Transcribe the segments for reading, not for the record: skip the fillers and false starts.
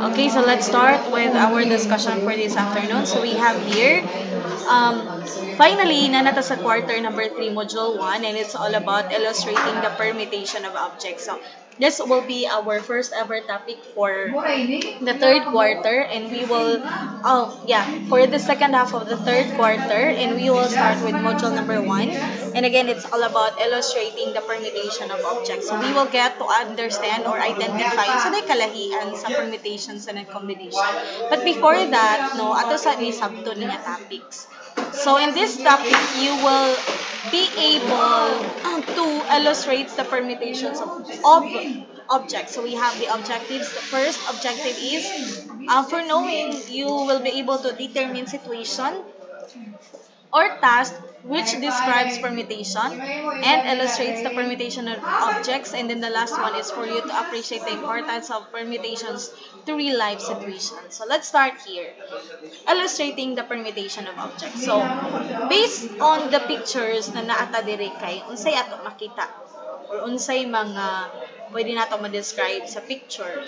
Okay, so let's start with our discussion for this afternoon. So we have here, finally, nanata sa quarter number 3, module 1, and it's all about illustrating the permutation of objects. So this will be our first ever topic for the third quarter, and we will, for the second half of the third quarter, and we will start with module number 1. And again, it's all about illustrating the permutation of objects. So we will get to understand or identify sa kalahian sa permutations and combination. But before that, no, ato sa ni sabto niya topics. So in this topic, you will be able to illustrate the permutations of objects. So we have the objectives. The first objective is, for knowing, you will be able to determine situation or task which describes permutation and illustrates the permutation of objects. And then the last one is for you to appreciate the importance of permutations to real life situations. So let's start here. Illustrating the permutation of objects. So based on the pictures na naata diri kay unsay ato makita or unsay mga pwede nato ma-describe sa pictures.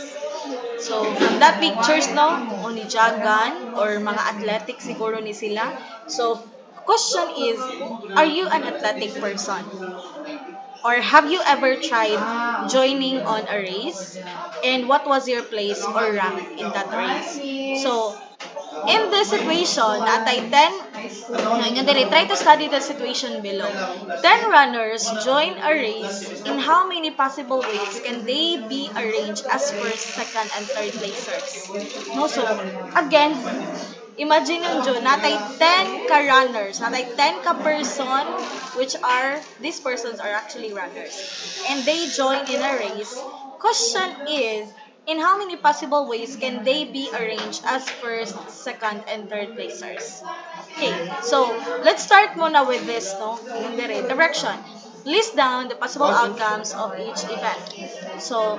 So from that pictures, no, o ni jagan or mga athletic siguro ni sila. So question is, are you an athletic person? Or have you ever tried joining on a race? And what was your place or rank in that race? So, in this situation, natay 10, try to study the situation below. 10 runners join a race. In how many possible ways can they be arranged as first, second, and third placers? No, so, again, imagine yung June, natay 10 ka runners, natay 10 ka person, which are, these persons are actually runners. And they join in a race. Question is, in how many possible ways can they be arranged as first, second, and third placers? Okay, so let's start muna with this, no? In the direction. List down the possible outcomes of each event. So,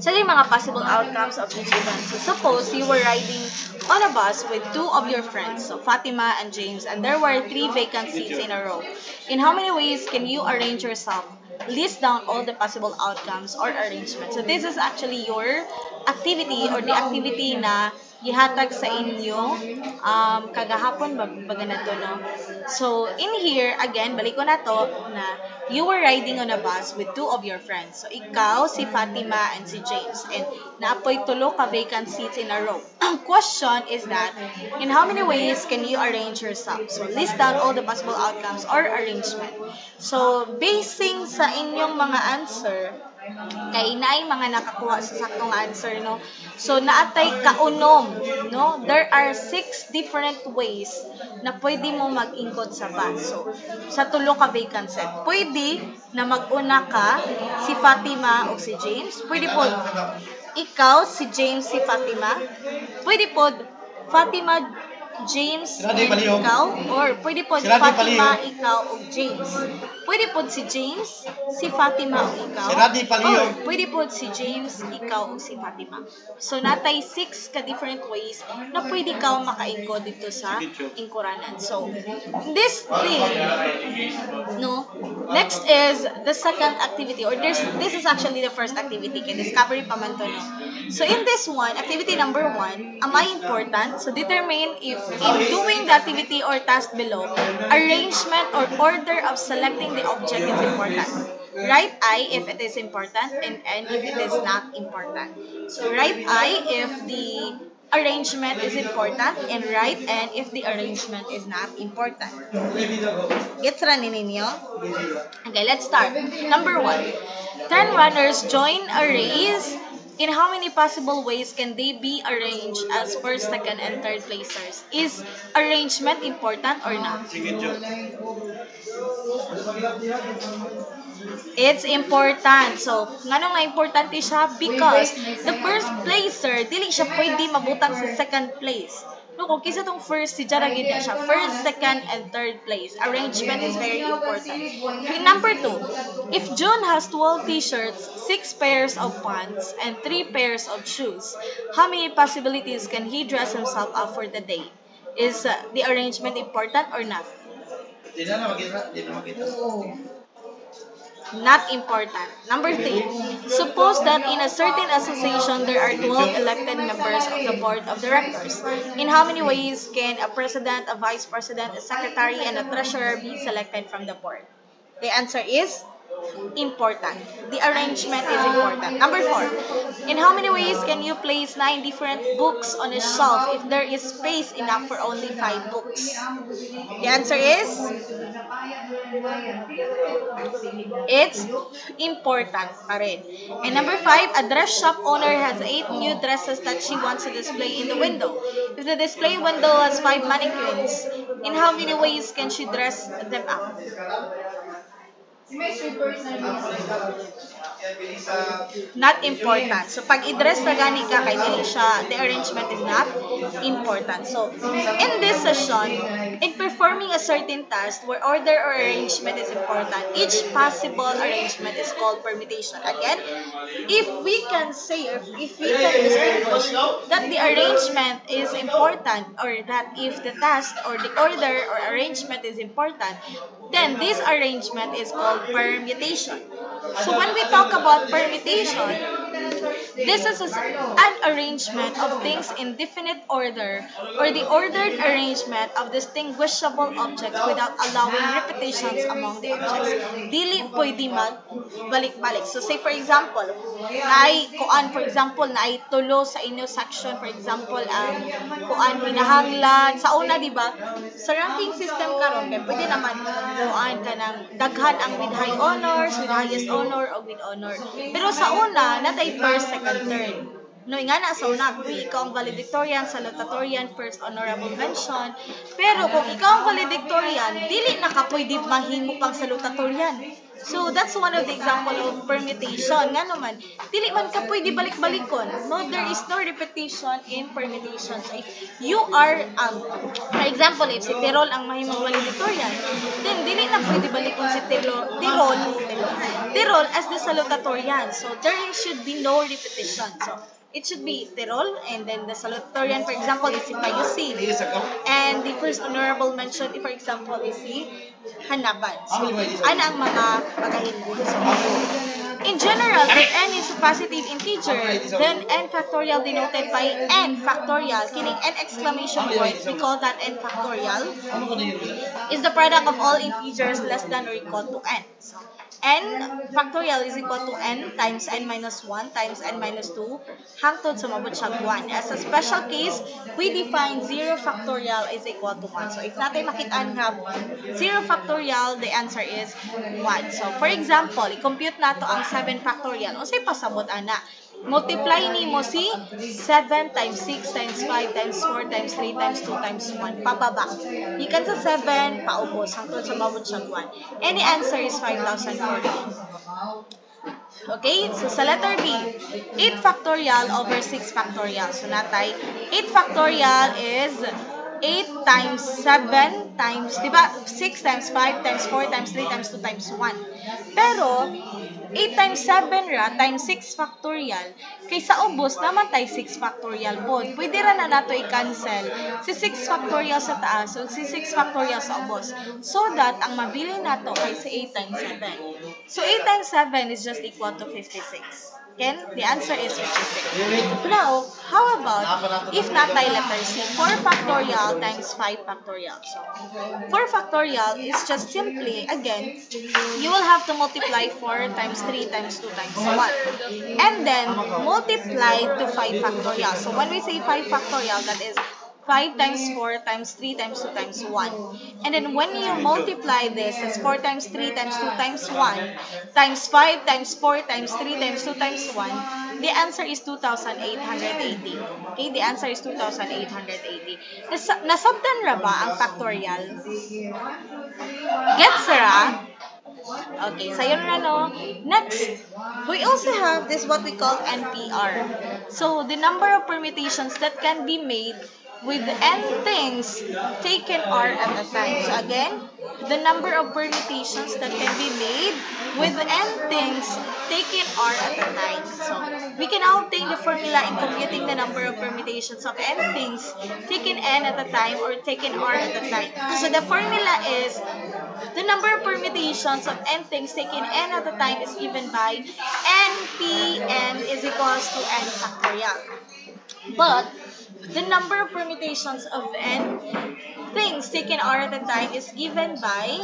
yung mga possible outcomes of each event. So, suppose you were riding on a bus with two of your friends, so Fatima and James, and there were 3 vacant seats in a row. In how many ways can you arrange yourself? List down all the possible outcomes or arrangements. So, this is actually your activity or the activity na gihatag sa inyo kagahapon baga na to, no? So, in here, again, balik ko na to na you were riding on a bus with 2 of your friends. So, ikaw, si Fatima, and si James. And naapoy tulo ka vacant seats in a row. Ang question is that, in how many ways can you arrange yourself? So, list down all the possible outcomes or arrangement. So, basing sa inyong mga answer, kay naay mga nakakuha sa saktong answer, no? So naatay kaunom, no? There are 6 different ways na pwede mo mag-ingkod sa bus. So sa tulo ka vacant set, pwede na mag-una ka si Fatima o si James. Pwede po ikaw si James si Fatima. Pwede po Fatima, James, and ikaw, or pwede po si Fatima, ikaw, o James. Pwede po si James, si Fatima, o ikaw, or pwede po si James, ikaw, o si Fatima. So, natay 6 ka different ways na pwede ka makaingkod dito sa ingkuranan. So, this thing, no, next is the second activity, or this is actually the first activity, kay discovery pa man to, no? So, in this one, activity number 1, am I important? So, determine if in doing the activity or task below, arrangement or order of selecting the object is important. Write I if it is important and N if it is not important. So, write I if the arrangement is important and write N if the arrangement is not important. Gets running ninyo? Okay, let's start. Number 1. 10 runners join a race. In how many possible ways can they be arranged as first, second, and third placers? Is arrangement important or not? It's important. So, ngano nga importante siya? Because the first placer, dili siya pwede mabutang sa second place. No, kung kisa tong first, si Jara gid siya. First, second, and third place. Arrangement is very important. Okay, number 2. If June has 12 t-shirts, 6 pairs of pants, and 3 pairs of shoes, how many possibilities can he dress himself up for the day? Is the arrangement important or not? Not important. Number 3. Suppose that in a certain association there are 12 elected members of the board of directors. In how many ways can a president, a vice president, a secretary, and a treasurer be selected from the board? The answer is important. The arrangement is important. Number 4. In how many ways can you place 9 different books on a shelf if there is space enough for only 5 books? The answer is it's important pa rin. And number 5, a dress shop owner has 8 new dresses that she wants to display in the window. If the display window has 5 mannequins, in how many ways can she dress them up? Not important. So, pag i-dress na gani ka, kay dili siya, the arrangement is not important. So, in this session, in performing a certain task where order or arrangement is important, each possible arrangement is called permutation. Again, if we can say, or if we can distinguish that the arrangement is important, or that if the task or the order or arrangement is important, then this arrangement is called permutation. So when we talk about permutation, this is an arrangement of things in definite order or the ordered arrangement of distinguishable objects without allowing repetitions among the objects. Dili pwede magbalik-balik. So say for example, naay kuan for example naay tulo sa inyo section for example ang kuan kinahanglan sa una di ba? Sa ranking system karon kay pwede naman kuan kanang daghan ang with high honors, with highest honor o with honor. Pero sa una natay first, second, third. No, nga na sa una, kung ikaw ang valedictorian, salutatorian, first honorable mention. Pero kung ikaw ang valedictorian, dili na ka pwede mahimo pang salutatorian. So, that's one of the example of permutation. Nga naman, dili man ka pwede balik-balikon. No, there is no repetition in permutation. So, if you are, for example, if si Tirol ang mahimong valedictorian, then dili na pwede balikon si Tirol as the salutatorian. So, there should be no repetition. So, it should be Tirol, and then the salutatorian, for example, is si Payusin. And the first honorable mention, for example, is si Hanaban. So, ana ang mga pagkahinmo. So, in general, if n is a positive integer, then n factorial denoted by n factorial, kining n exclamation point, we call that n factorial, is the product of all integers less than or equal to n. So, n factorial is equal to n times n minus 1 times n minus 2 hangtod sa mabot siya 1. As a special case, we define 0 factorial is equal to 1. So, if natin makitaan nga 0 factorial, the answer is 1. So, for example, i-compute nato ang 7 factorial. O say pasabot ana. Multiply ni mo si 7 times 6 times 5 times 4 times 3 times 2 times 1. Pababa. Ikan sa 7, paubos. Hangtod sa mabot siya 1. And the answer is 5,040. Okay, so sa letter B, 8 factorial over 6 factorial. So natay, 8 factorial is 8 times 7 times, di ba? 6 times 5 times 4 times 3 times 2 times 1. Pero, 8 times 7 ra times 6 factorial, kaysa ubos naman tayo 6 factorial po. Pwede ra na nato i-cancel si 6 factorial sa taas so si 6 factorial sa ubos. So that, ang mabili nato ay si 8 times 7. So, 8 times 7 is just equal to 56. Ken, the answer is 56. Now, how about if natay letter C, 4 factorial times 5 factorial. So, 4 factorial is just simply, again, you will have to multiply 4 times 3 times 2 times 1. And then, multiply to 5 factorial. So, when we say 5 factorial, that is 5 times 4 times 3 times 2 times 1. And then when you multiply this, it's 4 times 3 times 2 times 1 times 5 times 4 times 3 times 2 times 1, the answer is 2,880. Okay, the answer is 2,880. Nasabtan ra ba ang factorial? Gets ra? Okay, so yun na no. Next, we also have this what we call NPR. So, the number of permutations that can be made with n things taken r at a time. So again, the number of permutations that can be made with n things taken r at a time. So we can now obtain the formula in computing the number of permutations of n things taken n at a time or taken r at a time. So the formula is the number of permutations of n things taken n at a time is given by npn is equals to n factorial. But the number of permutations of n things taken r at a time is given by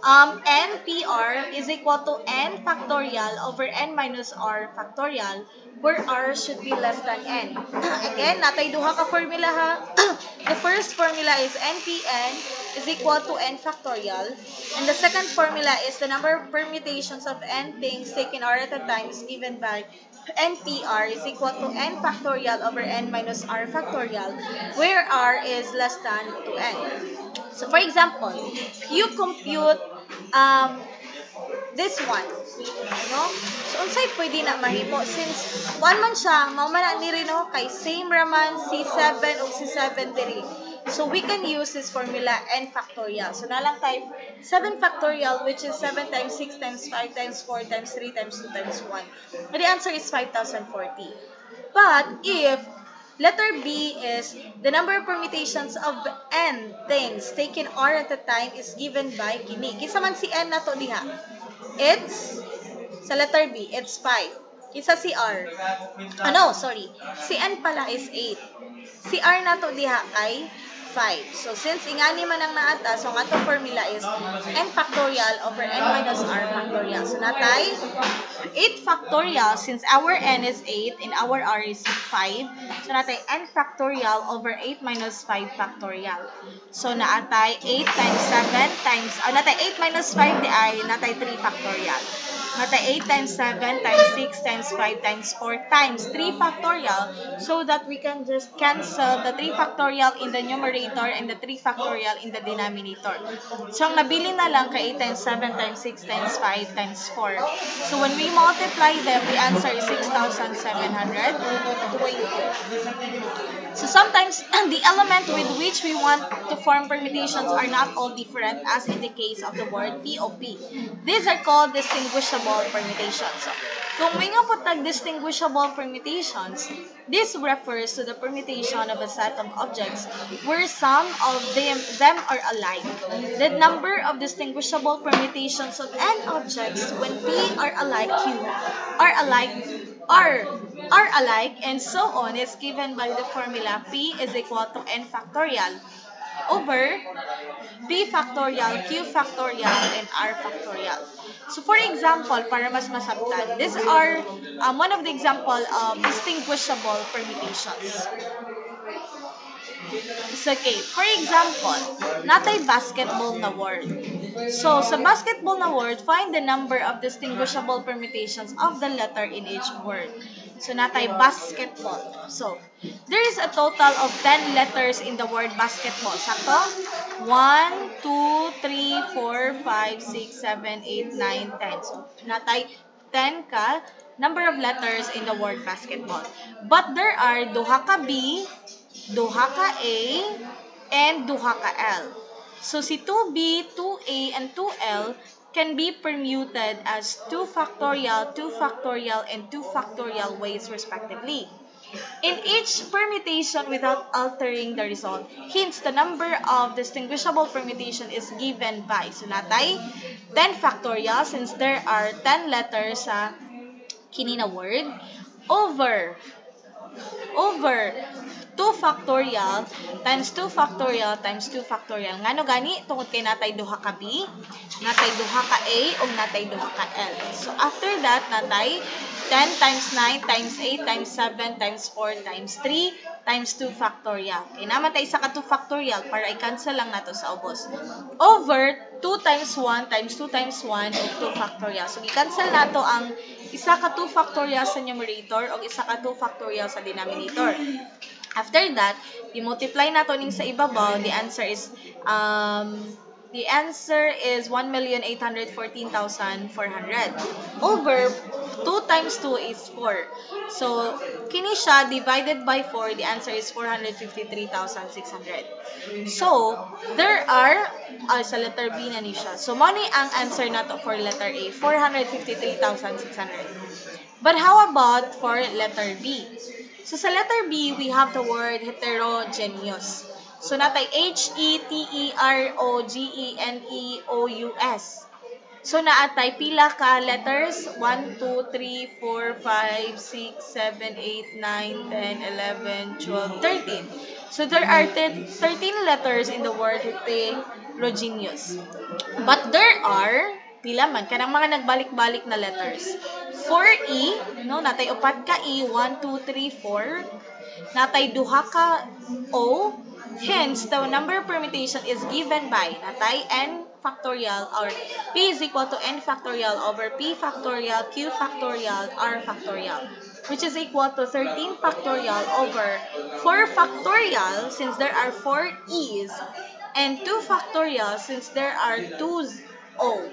NPR is equal to n factorial over n minus r factorial, where r should be less than n. Again, natay duha ka formula ha. The first formula is NPN is equal to n factorial, and the second formula is the number of permutations of n things taken r at a time is given by NPR is equal to n factorial over n minus r factorial, where r is less than 2n. So for example, you compute this one, no? So unsay pwede na mahimo since one man siya, mao man ani rin no kay same raman C7 ug C7 diri. So we can use this formula n factorial. So nalang type 7 factorial, which is 7 times 6 times 5 times 4 times 3 times 2 times 1. And the answer is 5040. But if letter B is the number of permutations of n things taken r at a time is given by kini. Kinsa man si n nato diha? It's sa letter B, it's 5. Kinsa si r? No, sorry. Si n pala is 8. Si r nato diha ay 5. So since ingani man ang naata, so ang atong formula is n factorial over n minus r factorial. So natay 8 factorial, since our n is 8 and our r is 5, so natay n factorial over 8 minus 5 factorial. So naatay 8 times 7 times, natay 8 minus 5 di ay natay 3 factorial. Natay 8 times 7 times 6 times 5 times 4 times 3 factorial, so that we can just cancel the 3 factorial in the numerator and the 3 factorial in the denominator. So ang nabili na lang kay 8 times 7 times 6 times 5 times 4. So when we multiply them, the answer is 6,720. So sometimes the element with which we want to form permutations are not all different, as in the case of the word POP. These are called distinguishable permutations. So, kung may nga po distinguishable permutations, this refers to the permutation of a set of objects where some of them are alike. The number of distinguishable permutations of n objects when P are alike Q are alike and so on is given by the formula P is equal to n factorial over P factorial, Q factorial, and R factorial. So for example, para mas masabtan, these are one of the example of distinguishable permutations. So, okay, for example, natay basketball na word. So, sa basketball na word, find the number of distinguishable permutations of the letter in each word. So, natay basketball. So, there is a total of 10 letters in the word basketball. Sakto? 1, 2, 3, 4, 5, 6, 7, 8, 9, 10. So, natay 10 ka number of letters in the word basketball. But there are duha ka B, duha ka A, and duha ka L. So si 2B, 2A, and 2L can be permuted as 2 factorial, 2 factorial, and 2 factorial ways respectively. In each permutation without altering the result, hence the number of distinguishable permutation is given by, so natay 10 factorial since there are 10 letters sa kini na word, over 2 factorial times 2 factorial times 2 factorial. Ngano gani? Tungod kay natay duha ka B, natay duha ka A, ug natay duha ka L. So after that, natay 10 times 9 times 8 times 7 times 4 times 3 times 2 factorial. Kay naman tay isa ka 2 factorial para i-cancel lang nato sa ubos. Over 2 times 1 times 2 times 1 ug 2 factorial. So i-cancel nato ang isa ka 2 factorial sa numerator ug isa ka 2 factorial sa denominator. After that, i-multiply nato ning sa ibabaw, the answer is 1,814,400 over 2 times 2 is 4. So, kini siya divided by 4, the answer is 453,600. So, there are, sa letter B na ni siya. So, money ang answer na to for letter A, 453,600. But how about for letter B? So, sa letter B, we have the word heterogeneous. So, natay heterogeneous. So, naatay pila ka letters? 1, 2, 3, 4, 5, 6, 7, 8, 9, 10, 11, 12, 13. So, there are 13 letters in the word heterogeneous. But there are, pila man, kanang mga nagbalik-balik na letters. For E, no, natay upat ka E, 1, 2, 3, 4. Natay duha ka O. Hence, the number permutation is given by natay n factorial or p is equal to n factorial over p factorial q factorial r factorial, which is equal to 13 factorial over 4 factorial since there are 4 e's and 2 factorial since there are 2 o.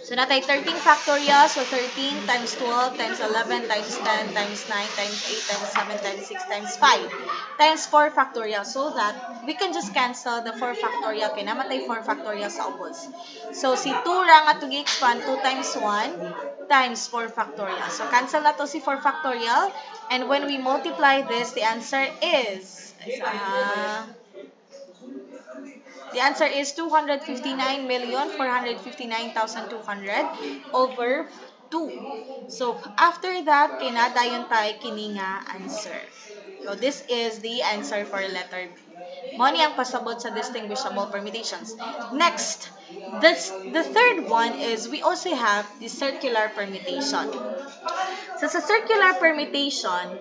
So, natay 13 factorial. So, 13 times 12 times 11 times 10 times 9 times 8 times 7 times 6 times 5 times 4 factorial. So that we can just cancel the 4 factorial. Kaya namatay 4 factorial sa ubos. So, si 2 ra nga to gi-expand 2 times 1 times 4 factorial. So, cancel na to si 4 factorial. And when we multiply this, the answer is... the answer is 259,459,200 over 2. So, after that, kinadayon tayo kini nga answer. So, this is the answer for letter B. Money ang pasabot sa distinguishable permutations. Next, the third one is we also have the circular permutation. So, sa circular permutation,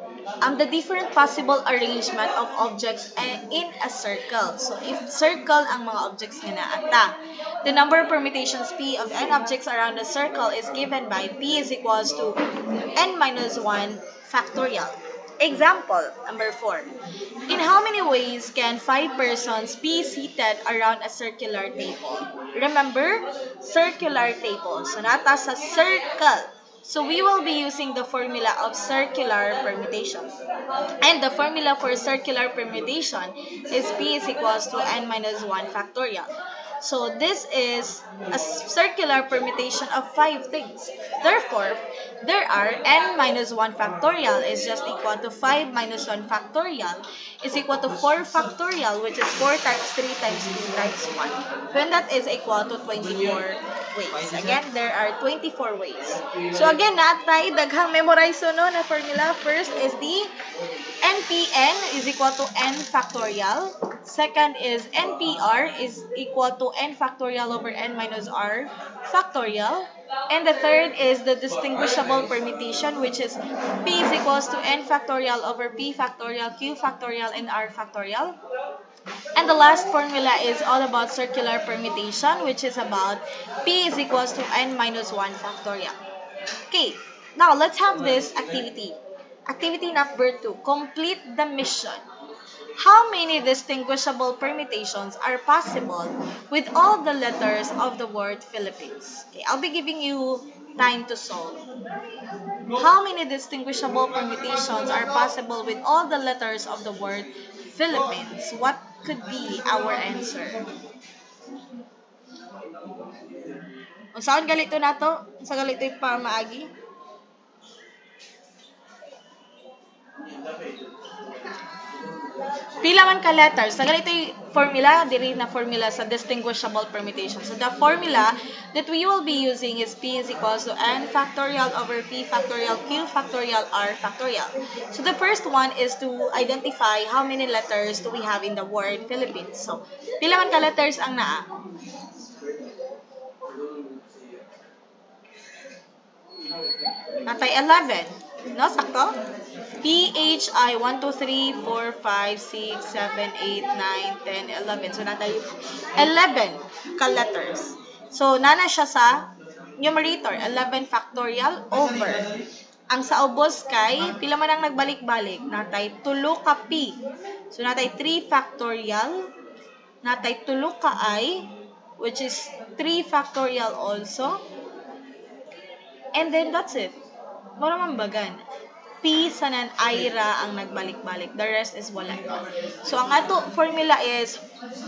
the different possible arrangement of objects in a circle. So, if circle ang mga objects nga naata, the number of permutations P of n objects around a circle is given by P is equals to n minus 1 factorial. Example, number 4. In how many ways can 5 persons be seated around a circular table? Remember, circular table. So, nata sa circle. So, we will be using the formula of circular permutation. And the formula for circular permutation is P is equals to n minus 1 factorial. So, this is a circular permutation of 5 things. Therefore, there are n minus 1 factorial is just equal to 5 minus 1 factorial is equal to 4 factorial, which is 4 times 3 times 2 times 1. When that is equal to 24 ways. Again, there are 24 ways. So, again, natay daghang memorize no na formula. First is the NPN is equal to n factorial. Second is NPR is equal to n factorial over n minus r factorial. And the third is the distinguishable permutation, which is P is equals to n factorial over p factorial, q factorial, and r factorial. And the last formula is all about circular permutation, which is about P is equals to n minus 1 factorial. Okay, now let's have this activity. Activity number 2, complete the mission. How many distinguishable permutations are possible with all the letters of the word Philippines? Okay, I'll be giving you time to solve. How many distinguishable permutations are possible with all the letters of the word Philippines? What could be our answer? Saan galito na to? Sa galito yung pamaagi? Pila man ka letters. Sa ganito yung formula, diri na formula sa distinguishable permutation. So, the formula that we will be using is P is equals to n factorial over P factorial, Q factorial, R factorial. So, the first one is to identify how many letters do we have in the word Philippines. So, pila man ka letters ang naa? Natay 11. No, sakto? PHI 1, 2, 3, 4, 5, 6, 7, 8, 9, 10, 11. So, natay 11 ka letters. So, nana siya sa numerator, 11 factorial over. Ang sa ubos kay, pila man ang nagbalik-balik, natay tulo ka P. So, natay 3 factorial, natay tulo ka I, which is 3 factorial also. And then, that's it. Wala man bagan. P sa nan-aira ang nagbalik-balik. The rest is wala na. So, ang ato formula is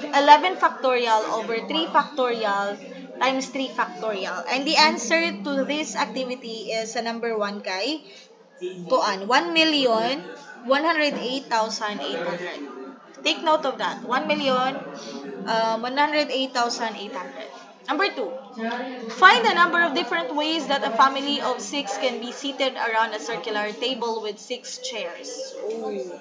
11 factorial over 3 factorial times 3 factorial. And the answer to this activity is sa number 1 kay tuan, 1,108,800. Take note of that. 1,108,800. Number 2. Find the number of different ways that a family of 6 can be seated around a circular table with 6 chairs. Ooh.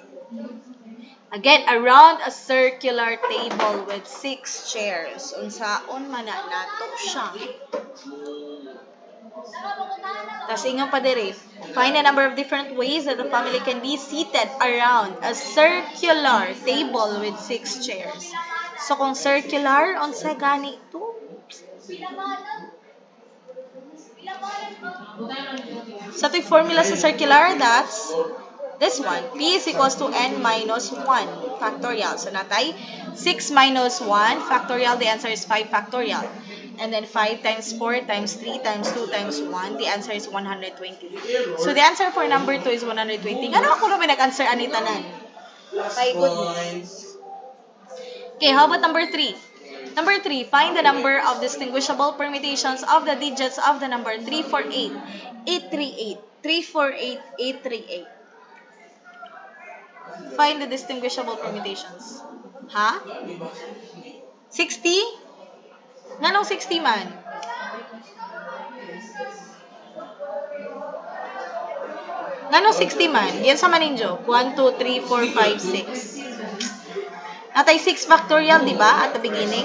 Again, around a circular table with 6 chairs. Unsaon man na nato siya. Tapos ingon pa diri. Find a number of different ways that the family can be seated around a circular table with 6 chairs. So kung circular, unsa gani ito? Sa ito'y formula sa circular, that's this one. P is equals to n minus 1 factorial. So natay 6 minus 1 factorial, the answer is 5 factorial. And then 5 times 4 times 3 times 2 times 1, the answer is 120. So the answer for number 2 is 120. Ano ako na ba nag-answer ani tanan? My goodness. Okay, how about number 3? Number 3, find the number of distinguishable permutations of the digits of the number 348. 838. 348, 838. Find the distinguishable permutations. Ha? 60? Nganong 60 man? Nganong 60 man? Yan sa maninjo. 1, 2, 3, 4, 5, 6. Natay 6 factorial, di ba? At the beginning.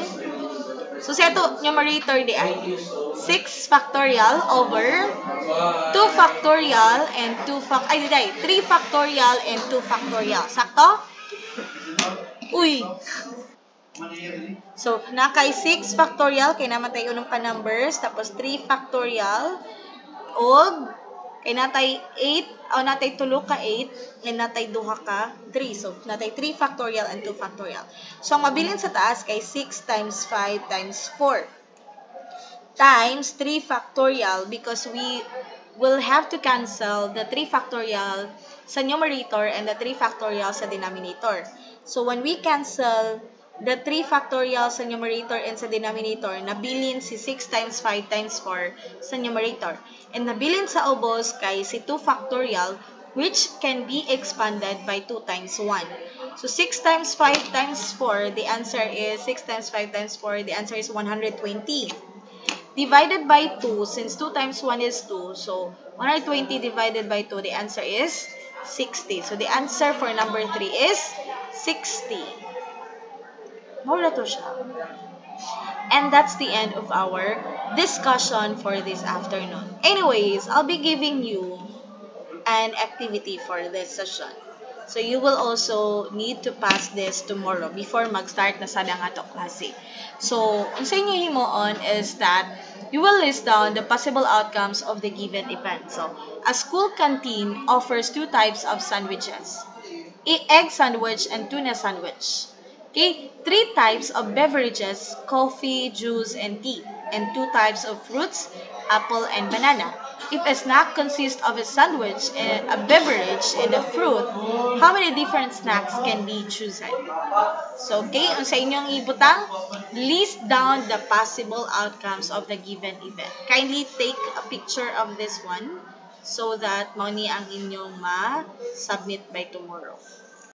So, sa ito, numerator di ay 6 factorial over 2 factorial and 3 factorial and 2 factorial. Sakto? Uy! So, nakay 6 factorial, kay naman tayo unong pa-numbers, tapos 3 factorial, og kay natay 8, o natay tulo ka 8, and natay duha ka 3. So, natay 3 factorial and 2 factorial. So, ang mabilin sa taas kay 6 times 5 times 4 times 3 factorial because we will have to cancel the 3 factorial sa numerator and the 3 factorial sa denominator. So, when we cancel the 3 factorial sa numerator and sa denominator, nabilin si 6 times 5 times 4 sa numerator. And nabilin sa ubos kay si 2 factorial, which can be expanded by 2 times 1. So, 6 times 5 times 4, the answer is 6 times 5 times 4, the answer is 120. Divided by 2, since 2 times 1 is 2, so 120 divided by 2, the answer is 60. So, the answer for number 3 is 60. Mura to siya. And that's the end of our discussion for this afternoon. Anyways, I'll be giving you an activity for this session. So you will also need to pass this tomorrow before mag-start na sada nga to klase. So, ang sa inyo himoon is that you will list down the possible outcomes of the given event. So, a school canteen offers 2 types of sandwiches. Egg sandwich and tuna sandwich. Okay, 3 types of beverages, coffee, juice, and tea, and 2 types of fruits, apple and banana. If a snack consists of a sandwich, a beverage, and a fruit, how many different snacks can be chosen? So, okay, ang sa inyong ibutang, list down the possible outcomes of the given event. Kindly take a picture of this one so that mauni ang inyong ma-submit by tomorrow.